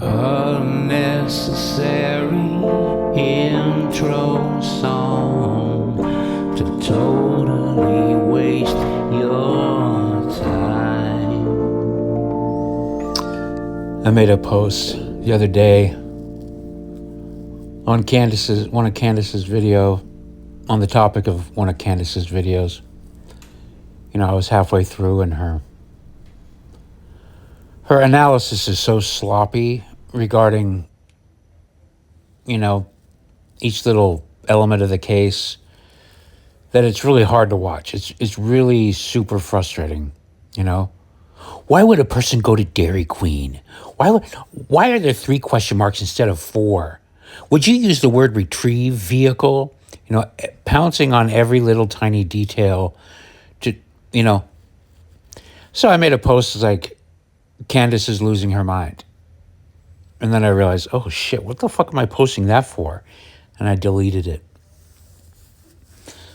Unnecessary intro song to totally waste your time. I made a post the other day on one of Candace's video, on the topic of one of Candace's videos. You know, I was halfway through and her analysis is so sloppy regarding, you know, each little element of the case that it's really hard to watch. It's really super frustrating, you know. Why would a person go to Dairy Queen? Why are there 3 question marks instead of 4? Would you use the word retrieve vehicle? You know, pouncing on every little tiny detail to, you know. So I made a post like, Candace is losing her mind. And then I realized, oh shit, what the fuck am I posting that for? And I deleted it.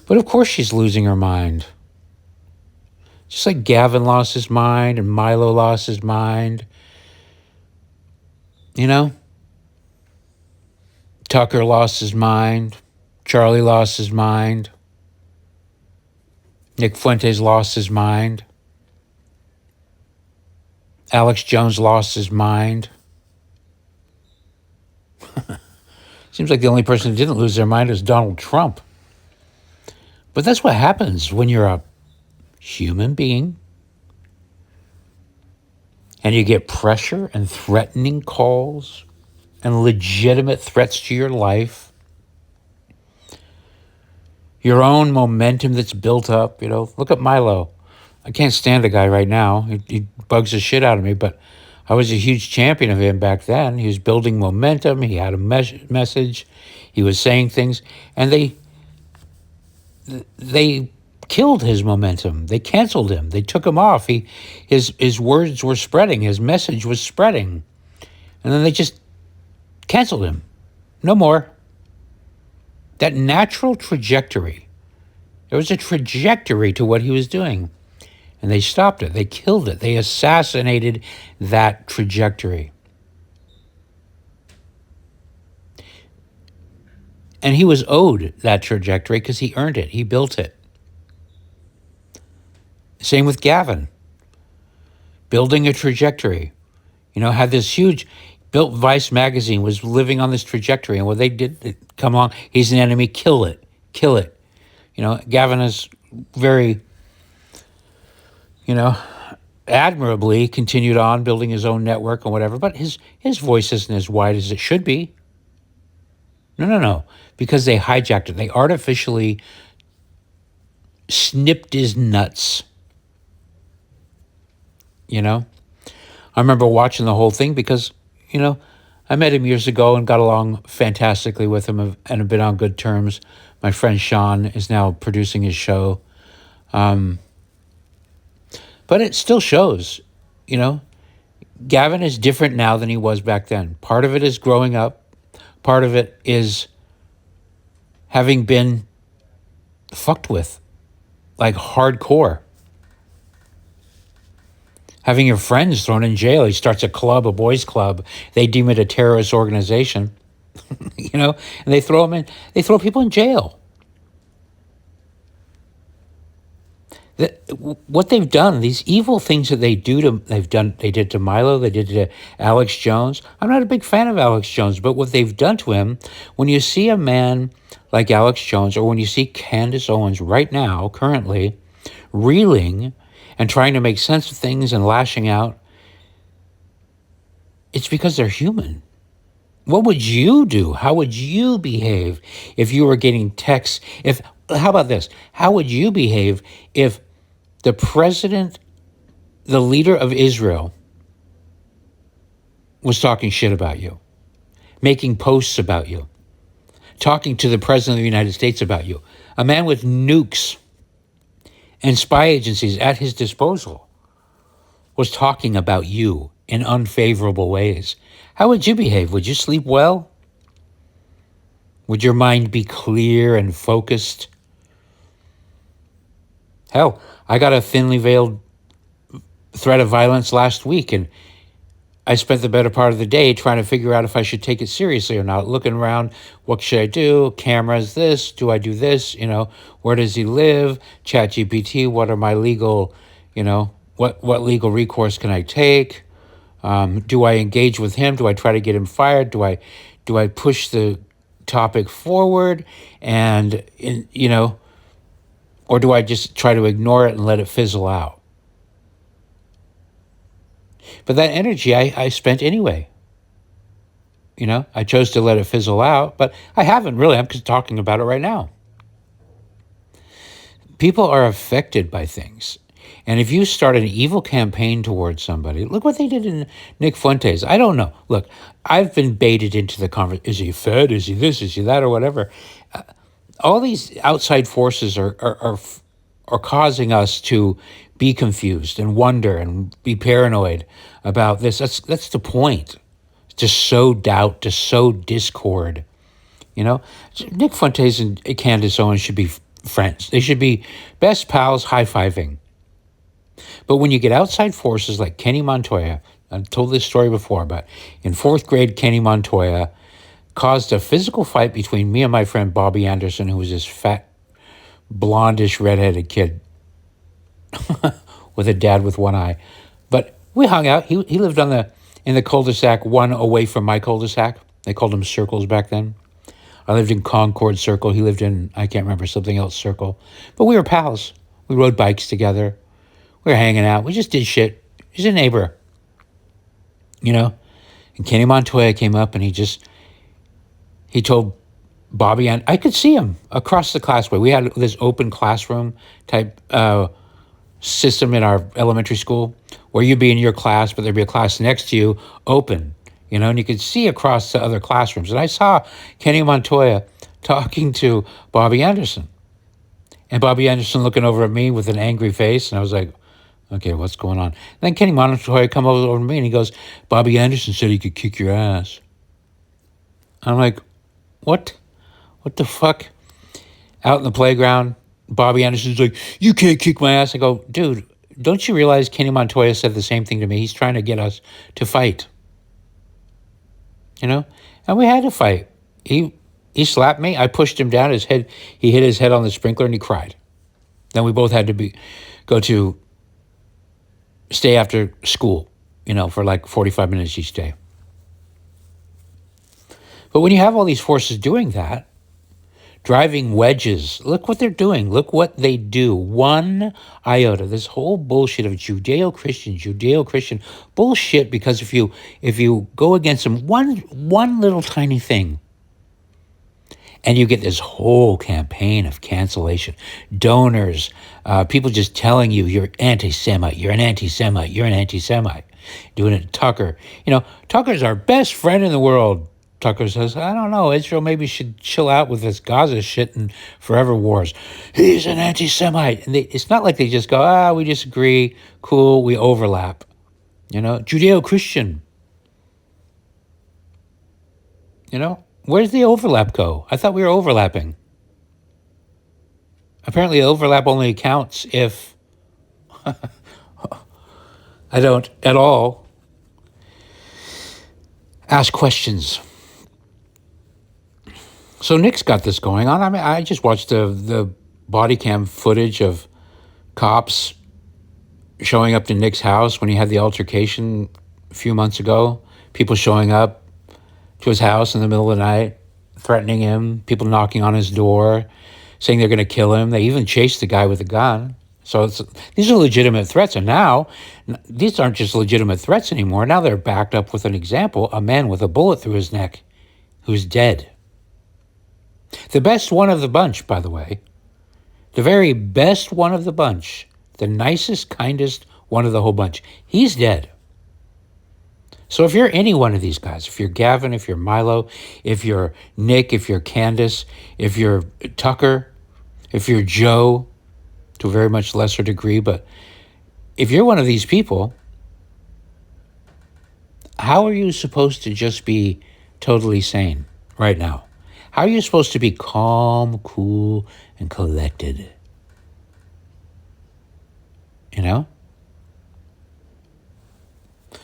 But of course she's losing her mind. Just like Gavin lost his mind and Milo lost his mind. You know? Tucker lost his mind. Charlie lost his mind. Nick Fuentes lost his mind. Alex Jones lost his mind. Seems like the only person who didn't lose their mind is Donald Trump. But that's what happens when you're a human being and you get pressure and threatening calls and legitimate threats to your life. Your own momentum that's built up, you know. Look at Milo. I can't stand a guy right now. He bugs the shit out of me, but I was a huge champion of him back then. He was building momentum. He had a message. He was saying things, and they killed his momentum. They canceled him. They took him off. His words were spreading. His message was spreading, and then they just canceled him. No more. That natural trajectory. There was a trajectory to what he was doing. And they stopped it. They killed it. They assassinated that trajectory. And he was owed that trajectory because he earned it. He built it. Same with Gavin. Building a trajectory. You know, had this huge... Built Vice magazine, was living on this trajectory. And what they did, they come along, he's an enemy, kill it. Kill it. You know, Gavin is very... you know, admirably continued on building his own network and whatever, but his voice isn't as wide as it should be. No. Because they hijacked it. They artificially snipped his nuts. You know? I remember watching the whole thing because, you know, I met him years ago and got along fantastically with him and have been on good terms. My friend Sean is now producing his show. But it still shows, you know, Gavin is different now than he was back then. Part of it is growing up. Part of it is having been fucked with, like hardcore. Having your friends thrown in jail. He starts a club, a boys' club. They deem it a terrorist organization, you know, and they throw people in jail. What they've done, these evil things that they did to Milo, they did to Alex Jones. I'm not a big fan of Alex Jones, but what they've done to him, when you see a man like Alex Jones, or when you see Candace Owens right now, currently, reeling and trying to make sense of things and lashing out, it's because they're human. What would you do? How would you behave if you were getting texts? How about this? How would you behave if the president, the leader of Israel, was talking shit about you, making posts about you, talking to the president of the United States about you, a man with nukes and spy agencies at his disposal was talking about you in unfavorable ways? How would you behave? Would you sleep well? Would your mind be clear and focused? Hell, I got a thinly veiled threat of violence last week, and I spent the better part of the day trying to figure out if I should take it seriously or not, looking around, what should I do? Cameras, this, do I do this? Where does he live? ChatGPT, what are my legal, what legal recourse can I take? Do I engage with him? Do I try to get him fired? Do I push the topic forward or do I just try to ignore it and let it fizzle out? But that energy I spent anyway. I chose to let it fizzle out, but I haven't really. I'm just talking about it right now. People are affected by things. And if you start an evil campaign towards somebody, look what they did in Nick Fuentes. I don't know. Look, I've been baited into the conversation. Is he fed? Is he this? Is he that? Or whatever. All these outside forces are causing us to be confused and wonder and be paranoid about this. That's the point. To sow doubt, to sow discord. Nick Fuentes and Candace Owens should be friends. They should be best pals, high-fiving. But when you get outside forces like Kenny Montoya, I've told this story before, but in 4th grade, Kenny Montoya caused a physical fight between me and my friend Bobby Anderson, who was this fat, blondish, redheaded kid with a dad with one eye. But we hung out. He lived in the cul-de-sac, one away from my cul-de-sac. They called them circles back then. I lived in Concord Circle. He lived in, I can't remember, something else Circle. But we were pals. We rode bikes together. We were hanging out. We just did shit. He's a neighbor. And Kenny Montoya came up and he told Bobby, and I could see him across the classway. We had this open classroom type system in our elementary school where you'd be in your class, but there'd be a class next to you open, and you could see across the other classrooms. And I saw Kenny Montoya talking to Bobby Anderson. And Bobby Anderson looking over at me with an angry face. And I was like, okay, what's going on? And then Kenny Montoya come over to me and he goes, Bobby Anderson said he could kick your ass. I'm like, what? What the fuck? Out in the playground, Bobby Anderson's like, you can't kick my ass. I go, dude, don't you realize Kenny Montoya said the same thing to me? He's trying to get us to fight. And we had to fight. He slapped me. I pushed him down. He hit his head on the sprinkler and he cried. Then we both had to stay after school, for like 45 minutes each day. But when you have all these forces doing that, driving wedges, look what they're doing. Look what they do. One iota, this whole bullshit of Judeo-Christian bullshit, because if you go against them, one little tiny thing, and you get this whole campaign of cancellation, donors, people just telling you you're anti-Semite, you're an anti-Semite, you're an anti-Semite, doing it to Tucker. Tucker's our best friend in the world. Tucker says, I don't know, Israel maybe should chill out with this Gaza shit and forever wars. He's an anti-Semite. And it's not like they just go, we disagree, cool, we overlap. Judeo-Christian. Where's the overlap go? I thought we were overlapping. Apparently overlap only counts if I don't at all ask questions. So Nick's got this going on. I mean, I just watched the body cam footage of cops showing up to Nick's house when he had the altercation a few months ago. People showing up to his house in the middle of the night, threatening him, people knocking on his door, saying they're going to kill him. They even chased the guy with a gun. So these are legitimate threats. And now, these aren't just legitimate threats anymore. Now they're backed up with an example, a man with a bullet through his neck who's dead. The best one of the bunch, by the way. The very best one of the bunch. The nicest, kindest one of the whole bunch. He's dead. So if you're any one of these guys, if you're Gavin, if you're Milo, if you're Nick, if you're Candace, if you're Tucker, if you're Joe, to a very much lesser degree, but if you're one of these people, how are you supposed to just be totally sane right now? How are you supposed to be calm, cool, and collected?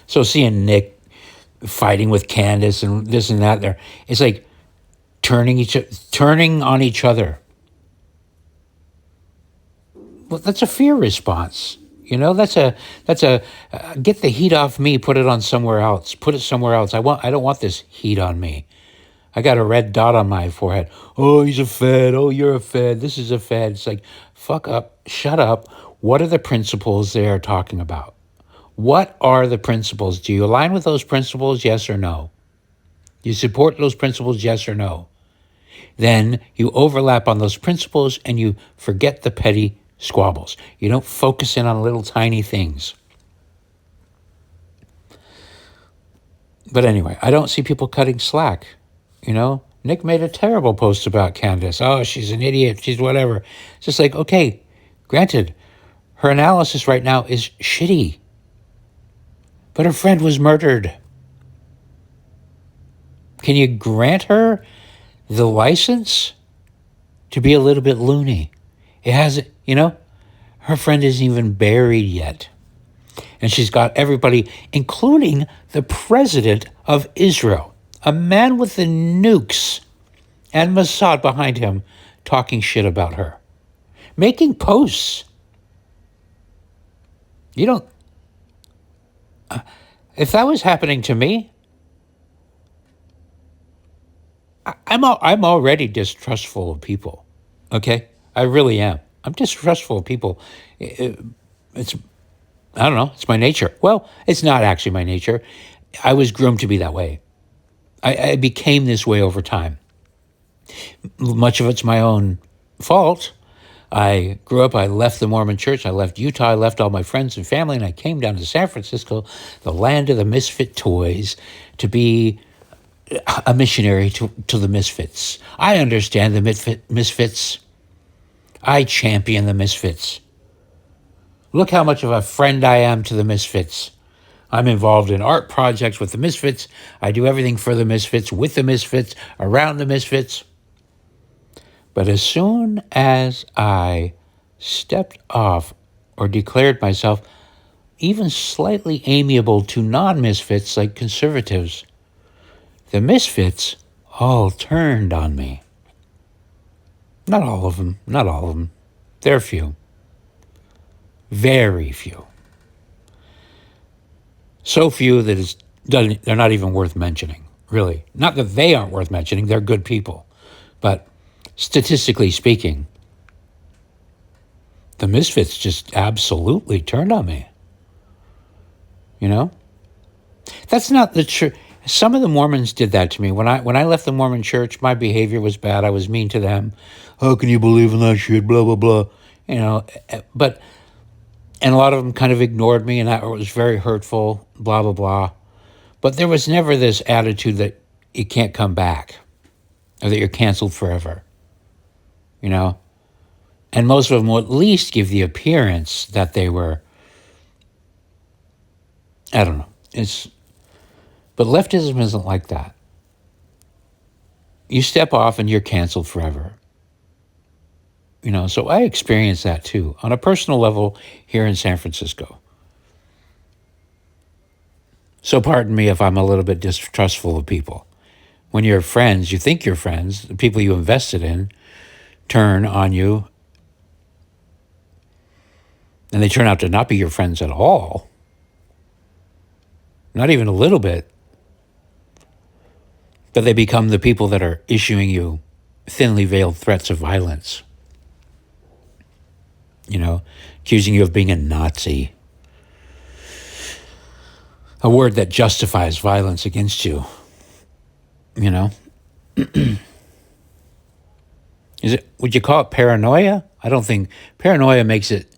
So seeing Nick fighting with Candace and this and that. There, it's like turning on each other. Well, that's a fear response. That's a get the heat off me, put it on somewhere else. Put it somewhere else. I don't want this heat on me. I got a red dot on my forehead. Oh, he's a Fed. Oh, you're a Fed. This is a Fed. It's like, fuck up, shut up. What are the principles they are talking about? What are the principles? Do you align with those principles, yes or no? Do you support those principles, yes or no? Then you overlap on those principles and you forget the petty squabbles. You don't focus in on little tiny things. But anyway, I don't see people cutting slack. Nick made a terrible post about Candace. Oh, she's an idiot. She's whatever. It's just like, okay, granted, her analysis right now is shitty. But her friend was murdered. Can you grant her the license to be a little bit loony? It hasn't, her friend isn't even buried yet. And she's got everybody, including the president of Israel, a man with the nukes and Mossad behind him, talking shit about her, making posts. If that was happening to me, I'm already distrustful of people. Okay, I really am. I'm distrustful of people. It's I don't know. It's my nature. Well, it's not actually my nature. I was groomed to be that way. I became this way over time. Much of it's my own fault. I grew up, I left the Mormon church, I left Utah, I left all my friends and family, and I came down to San Francisco, the land of the misfit toys, to be a missionary to the misfits. I understand the misfits. I champion the misfits. Look how much of a friend I am to the misfits. I'm involved in art projects with the misfits. I do everything for the misfits, with the misfits, around the misfits. But as soon as I stepped off or declared myself even slightly amiable to non-misfits like conservatives, the misfits all turned on me. Not all of them. They're few. Very few. So few that they're not even worth mentioning, really. Not that they aren't worth mentioning, they're good people. But statistically speaking, the misfits just absolutely turned on me. That's not the truth. Some of the Mormons did that to me. When I left the Mormon church, my behavior was bad. I was mean to them. How can you believe in that shit? Blah, blah, blah. And a lot of them kind of ignored me, and that was very hurtful, blah, blah, blah. But there was never this attitude that you can't come back or that you're canceled forever. And most of them will at least give the appearance that they were, I don't know. But leftism isn't like that. You step off and you're canceled forever. So I experienced that too, on a personal level here in San Francisco. So pardon me if I'm a little bit distrustful of people. When you're friends, you think you're friends, the people you invested in turn on you, and they turn out to not be your friends at all. Not even a little bit. But they become the people that are issuing you thinly veiled threats of violence. Accusing you of being a Nazi. A word that justifies violence against you. Would you call it paranoia? I don't think paranoia makes it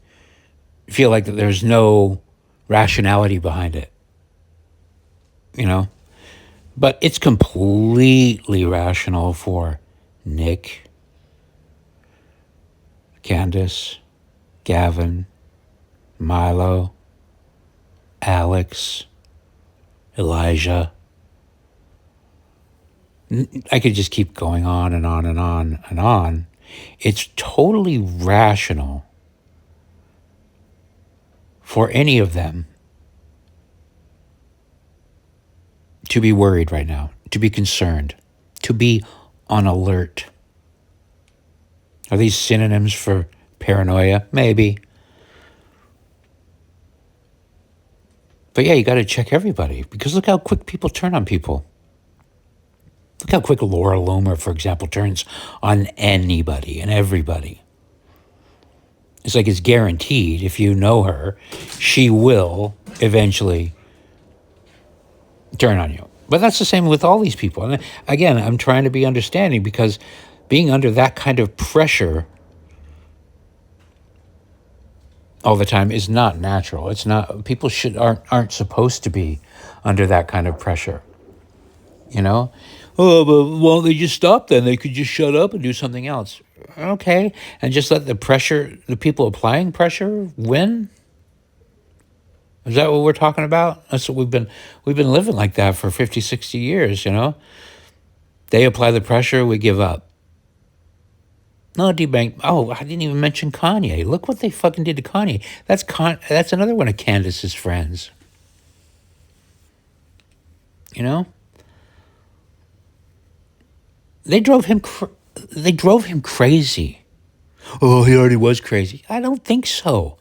feel like that there's no rationality behind it. But it's completely rational for Nick, Candace, Gavin, Milo, Alex, Elijah. I could just keep going on and on and on and on. It's totally rational for any of them to be worried right now, to be concerned, to be on alert. Are these synonyms for paranoia? Maybe. But yeah, you got to check everybody, because look how quick people turn on people. Look how quick Laura Loomer, for example, turns on anybody and everybody. It's like it's guaranteed, if you know her, she will eventually turn on you. But that's the same with all these people. And again, I'm trying to be understanding, because being under that kind of pressure all the time is not natural. It's not, people aren't supposed to be under that kind of pressure. You know? Oh, but why don't they just stop then? They could just shut up and do something else. Okay. And just let the people applying pressure win? Is that what we're talking about? That's what we've been living like that for 50, 60 years, you know? They apply the pressure, we give up. No, debank. Oh, I didn't even mention Kanye. Look what they fucking did to Kanye. That's another one of Candace's friends. You know? They drove him crazy. Oh, he already was crazy. I don't think so.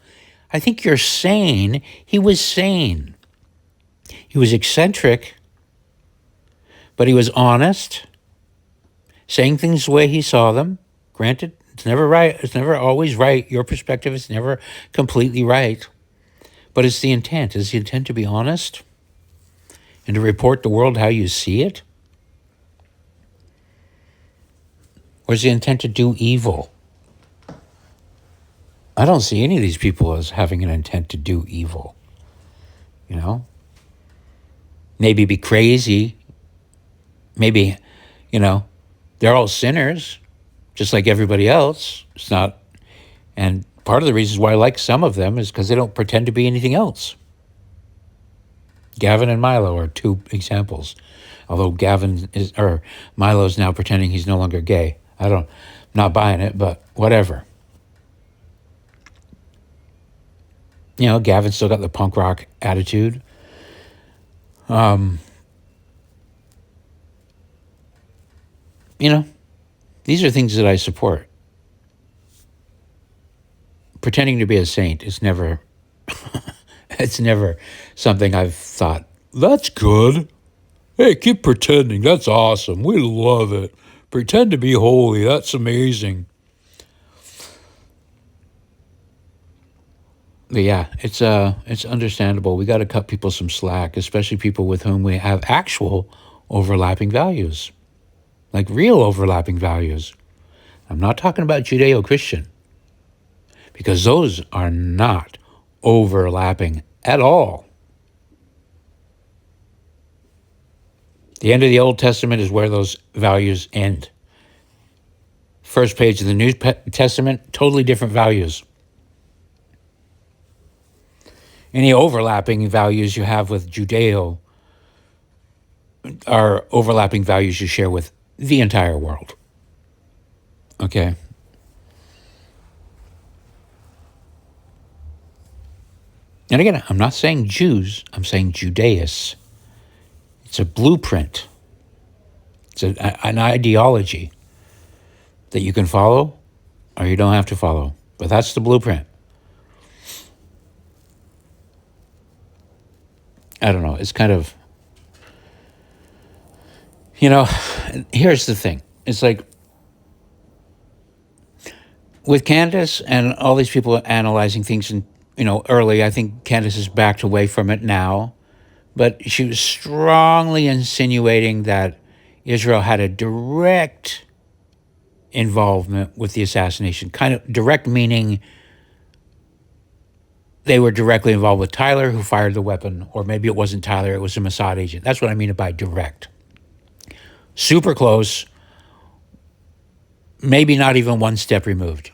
I think you're sane. He was sane. He was eccentric, but he was honest, saying things the way he saw them. Granted, it's never right. It's never always right. Your perspective is never completely right. But it's the intent. Is the intent to be honest and to report the world how you see it? Or is the intent to do evil? I don't see any of these people as having an intent to do evil. You know? Maybe be crazy. Maybe, they're all sinners, just like everybody else. It's not, and part of the reasons why I like some of them is because they don't pretend to be anything else. Gavin and Milo are two examples. Although Milo's now pretending he's no longer gay. Not buying it, but whatever. Gavin's still got the punk rock attitude. These are things that I support. Pretending to be a saint is never, it's never something I've thought, that's good. Hey, keep pretending. That's awesome. We love it. Pretend to be holy. That's amazing. But yeah, it's understandable. We got to cut people some slack, especially people with whom we have actual overlapping values, like real overlapping values. I'm not talking about Judeo-Christian, because those are not overlapping at all. The end of the Old Testament is where those values end. First page of the New Testament, totally different values. Any overlapping values you have with Judeo are overlapping values you share with the entire world. Okay? And again, I'm not saying Jews, I'm saying Judaists. It's a blueprint. It's an ideology that you can follow or you don't have to follow. But that's the blueprint. I don't know. It's kind of, here's the thing. It's like with Candace and all these people analyzing things early, I think Candace has backed away from it now. But she was strongly insinuating that Israel had a direct involvement with the assassination. Kind of direct meaning they were directly involved with Tyler, who fired the weapon, or maybe it wasn't Tyler, it was a Mossad agent. That's what I mean by direct. Super close, maybe not even one step removed,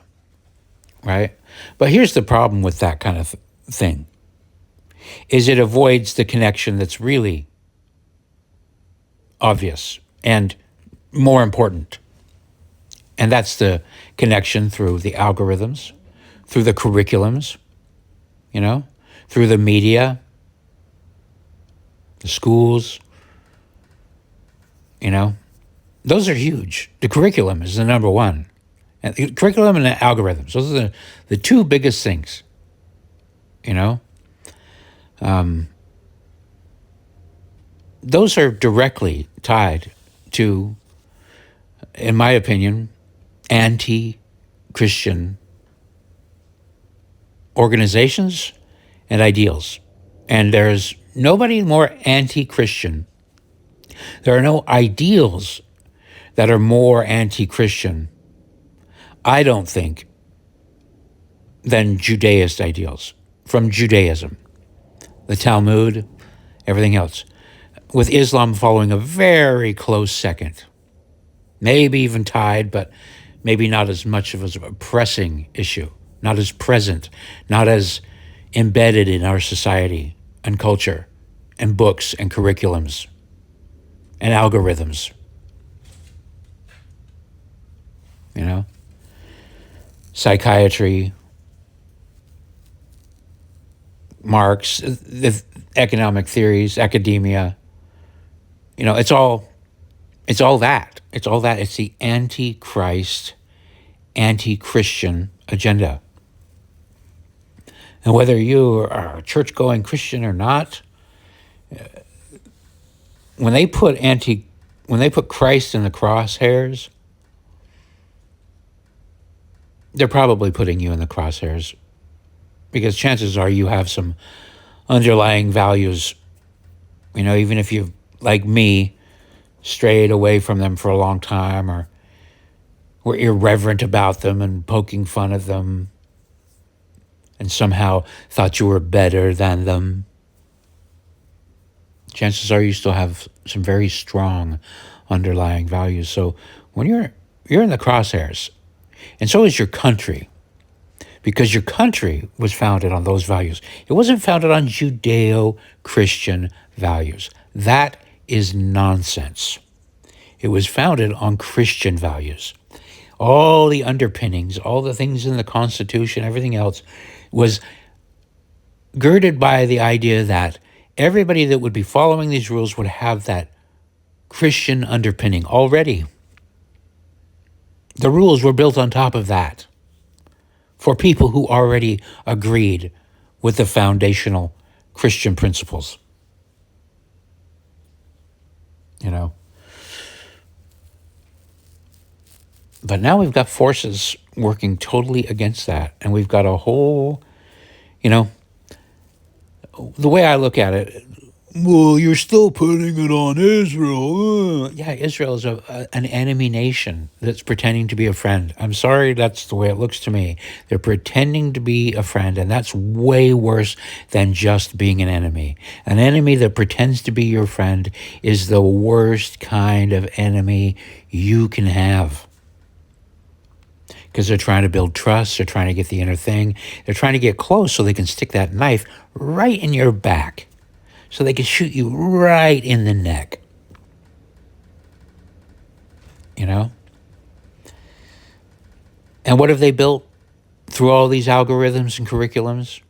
right? But here's the problem with that kind of thing, is it avoids the connection that's really obvious and more important. And that's the connection through the algorithms, through the curriculums, through the media, the schools, You know, those are huge. The curriculum is the number one. And the curriculum and the algorithms, those are the two biggest things, you know? Those are directly tied to, in my opinion, anti-Christian organizations and ideals. And there's nobody more anti-Christian. There are no ideals that are more anti-Christian, I don't think, than Judaist ideals from Judaism, the Talmud, everything else, with Islam following a very close second. Maybe even tied, but maybe not as much of a pressing issue, not as present, not as embedded in our society and culture and books and curriculums and algorithms. You know? Psychiatry, Marx, the economic theories, academia. You know, it's all that. It's all that. It's the anti-Christ, anti-Christian agenda. And whether you are a church-going Christian or not, when they put Christ in the crosshairs, they're probably putting you in the crosshairs because chances are you have some underlying values, you know, even if you've, like me, strayed away from them for a long time or were irreverent about them and poking fun at them and somehow thought you were better than them. Chances are you still have some very strong underlying values. So when you're in the crosshairs, and so is your country, because your country was founded on those values. It wasn't founded on Judeo-Christian values. That is nonsense. It was founded on Christian values. All the underpinnings, all the things in the Constitution, everything else was girded by the idea that everybody that would be following these rules would have that Christian underpinning already. The rules were built on top of that for people who already agreed with the foundational Christian principles. You know? But now we've got forces working totally against that. And we've got a whole, you know, the way I look at it, well, you're still putting it on Israel. Yeah, Israel is an enemy nation that's pretending to be a friend. I'm sorry, that's the way it looks to me. They're pretending to be a friend, and that's way worse than just being an enemy. An enemy that pretends to be your friend is the worst kind of enemy you can have. Because they're trying to build trust, they're trying to get the inner thing, they're trying to get close so they can stick that knife right in your back, so they can shoot you right in the neck. You know? And what have they built through all these algorithms and curriculums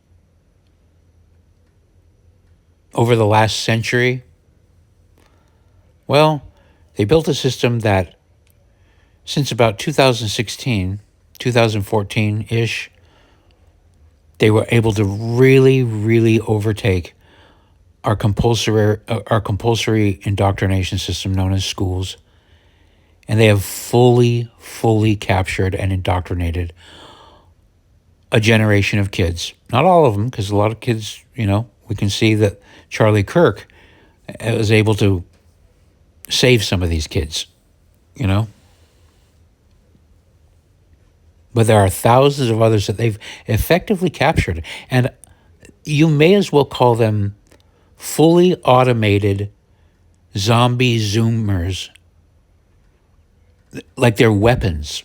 over the last century? Well, they built a system that since about 2016, 2014-ish, they were able to really, really overtake our compulsory indoctrination system known as schools. And they have fully captured and indoctrinated a generation of kids. Not all of them, because a lot of kids, you know, we can see that Charlie Kirk was able to save some of these kids, you know. But there are thousands of others that they've effectively captured. And you may as well call them fully automated zombie Zoomers, like they're weapons.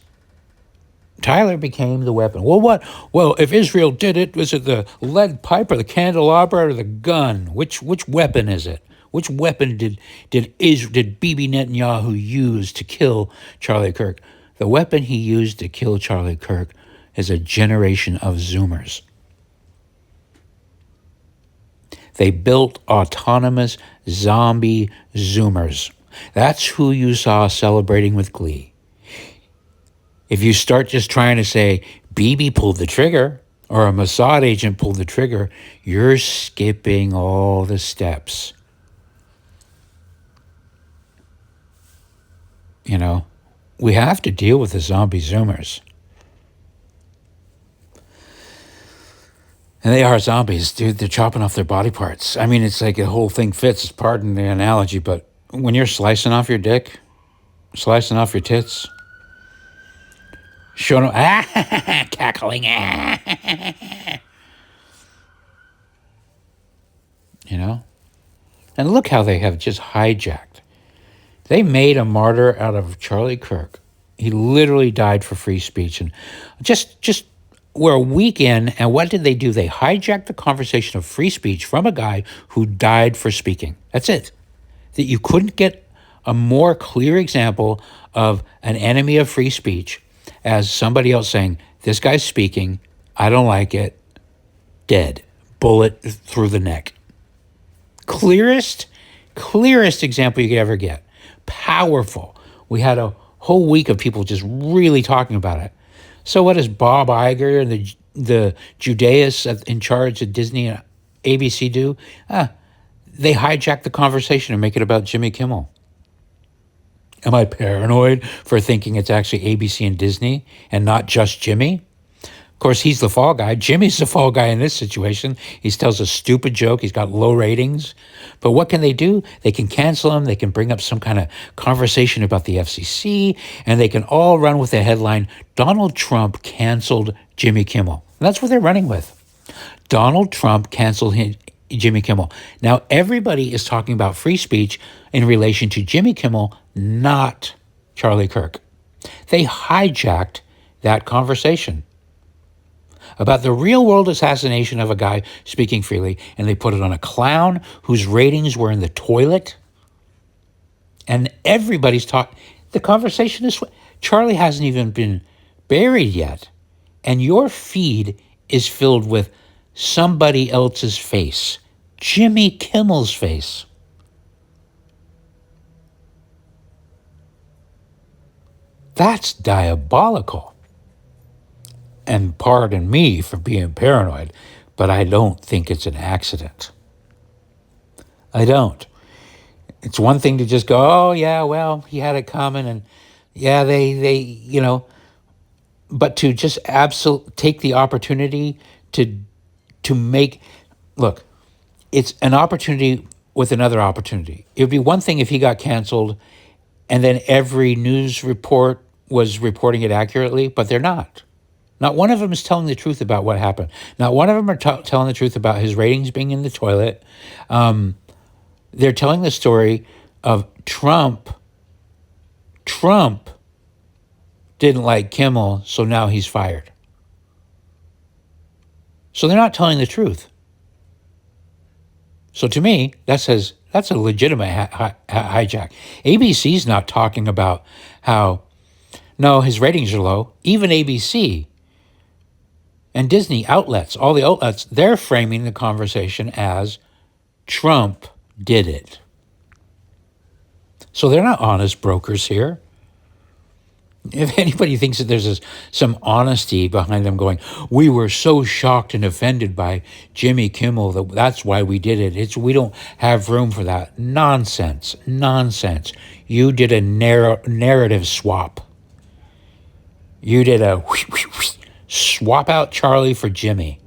Tyler became the weapon. Well, what? Well, if Israel did it, was it the lead pipe or the candelabra or the gun? Which weapon is it? Which weapon did Bibi Netanyahu use to kill Charlie Kirk? The weapon he used to kill Charlie Kirk is a generation of Zoomers. They built autonomous zombie Zoomers. That's who you saw celebrating with glee. If you start just trying to say, Bibi pulled the trigger, or a Mossad agent pulled the trigger, you're skipping all the steps. You know, we have to deal with the zombie Zoomers. And they are zombies, dude. They're chopping off their body parts. I mean, it's like the whole thing fits, pardon the analogy, but when you're slicing off your dick, slicing off your tits, showing them, cackling, you know? And look how they have just hijacked. They made a martyr out of Charlie Kirk. He literally died for free speech. And just we're a week in, and what did they do? They hijacked the conversation of free speech from a guy who died for speaking. That's it. That you couldn't get a more clear example of an enemy of free speech as somebody else saying, this guy's speaking, I don't like it, dead, bullet through the neck. Clearest example you could ever get. Powerful. We had a whole week of people just really talking about it. So what does Bob Iger and the Judeists in charge at Disney and ABC do? They hijack the conversation and make it about Jimmy Kimmel. Am I paranoid for thinking it's actually ABC and Disney and not just Jimmy? Of course, he's the fall guy. Jimmy's the fall guy in this situation. He tells a stupid joke. He's got low ratings. But what can they do? They can cancel him. They can bring up some kind of conversation about the FCC, and they can all run with the headline, Donald Trump canceled Jimmy Kimmel. And that's what they're running with. Donald Trump canceled Jimmy Kimmel. Now, everybody is talking about free speech in relation to Jimmy Kimmel, not Charlie Kirk. They hijacked that conversation about the real-world assassination of a guy speaking freely, and they put it on a clown whose ratings were in the toilet. And everybody's talking. The conversation is, Charlie hasn't even been buried yet, and your feed is filled with somebody else's face, Jimmy Kimmel's face. That's diabolical. And pardon me for being paranoid, but I don't think it's an accident. I don't. It's one thing to just go, oh, yeah, well, he had it coming, and yeah, they but to just take the opportunity to make, look, it's an opportunity with another opportunity. It would be one thing if he got canceled and then every news report was reporting it accurately, but they're not. Not one of them is telling the truth about what happened. Not one of them are telling the truth about his ratings being in the toilet. They're telling the story of Trump. Trump didn't like Kimmel, so now he's fired. So they're not telling the truth. So to me, that's a legitimate hijack. ABC's not talking about how, no, his ratings are low. Even ABC and Disney outlets, all the outlets, they're framing the conversation as Trump did it. So they're not honest brokers here. If anybody thinks that there's some honesty behind them going, we were so shocked and offended by Jimmy Kimmel that's why we did it. We don't have room for that. Nonsense. You did a narrative swap. You did a swap out Charlie for Jimmy.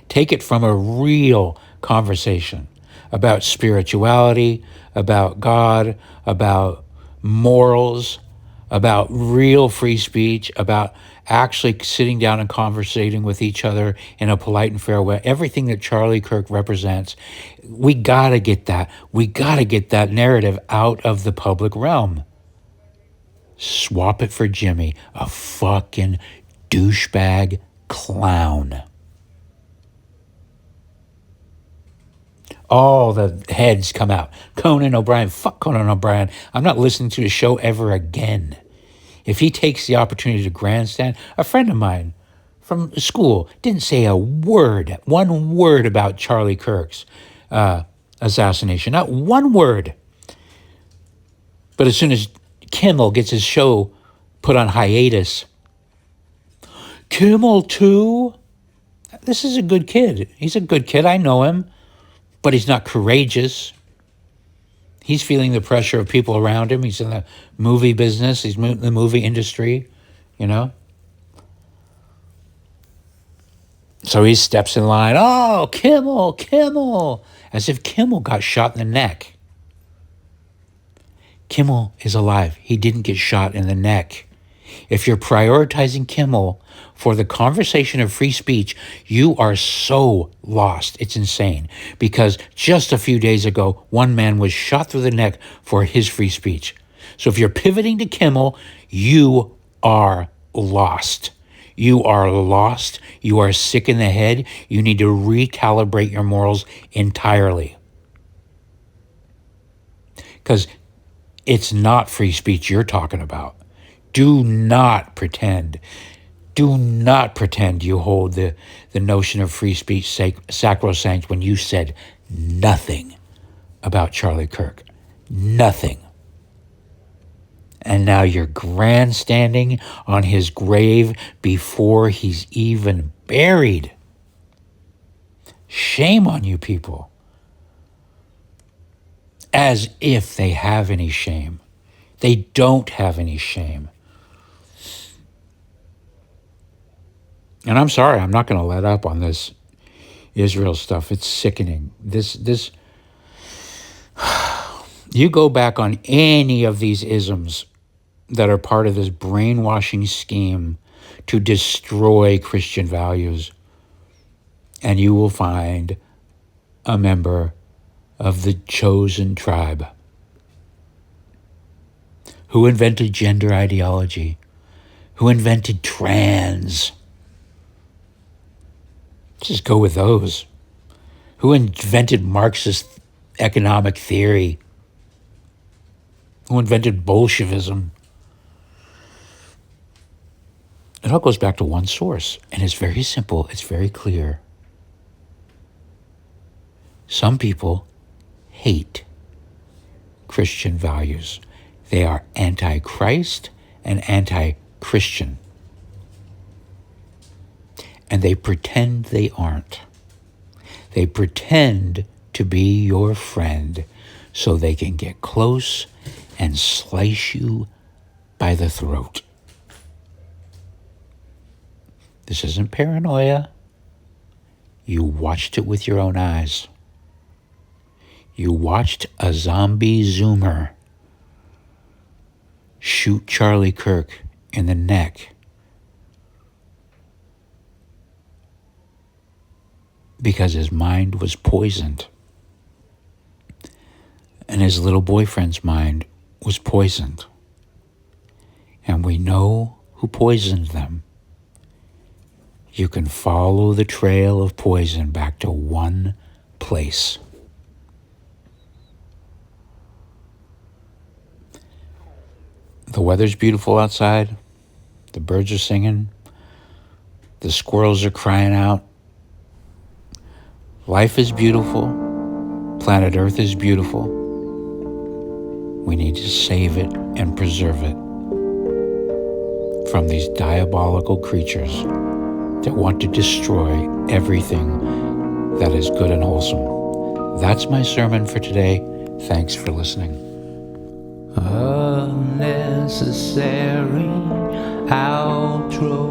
Take it from a real conversation about spirituality, about God, about morals, about real free speech, about actually sitting down and conversating with each other in a polite and fair way. Everything that Charlie Kirk represents, we gotta get that. We gotta get that narrative out of the public realm. Swap it for Jimmy, a fucking douchebag clown. All the heads come out. Conan O'Brien, fuck Conan O'Brien. I'm not listening to the show ever again. If he takes the opportunity to grandstand, a friend of mine from school didn't say one word about Charlie Kirk's assassination. Not one word. But as soon as Kimmel gets his show put on hiatus, Kimmel too? This is a good kid. He's a good kid. I know him. But he's not courageous. He's feeling the pressure of people around him. He's in the movie business. He's in the movie industry, you know. So he steps in line. Oh, Kimmel, Kimmel. As if Kimmel got shot in the neck. Kimmel is alive. He didn't get shot in the neck. If you're prioritizing Kimmel for the conversation of free speech, you are so lost. It's insane. Because just a few days ago, one man was shot through the neck for his free speech. So if you're pivoting to Kimmel, you are lost. You are lost. You are sick in the head. You need to recalibrate your morals entirely. Because it's not free speech you're talking about. Do not pretend. Do not pretend you hold the notion of free speech sacrosanct when you said nothing about Charlie Kirk. Nothing. And now you're grandstanding on his grave before he's even buried. Shame on you people. As if they have any shame. They don't have any shame. And I'm sorry, I'm not going to let up on this Israel stuff. It's sickening. This. You go back on any of these isms that are part of this brainwashing scheme to destroy Christian values, and you will find a member of the chosen tribe who invented gender ideology, who invented trans. Just go with those. Who invented Marxist economic theory? Who invented Bolshevism? It all goes back to one source, and it's very simple, it's very clear. Some people hate Christian values. They are anti-Christ and anti-Christian. And they pretend they aren't. They pretend to be your friend so they can get close and slice you by the throat. This isn't paranoia. You watched it with your own eyes. You watched a zombie Zoomer shoot Charlie Kirk in the neck because his mind was poisoned. And his little boyfriend's mind was poisoned. And we know who poisoned them. You can follow the trail of poison back to one place. The weather's beautiful outside. The birds are singing. The squirrels are crying out. Life is beautiful. Planet Earth is beautiful. We need to save it and preserve it from these diabolical creatures that want to destroy everything that is good and wholesome. That's my sermon for today. Thanks for listening. Unnecessary outro.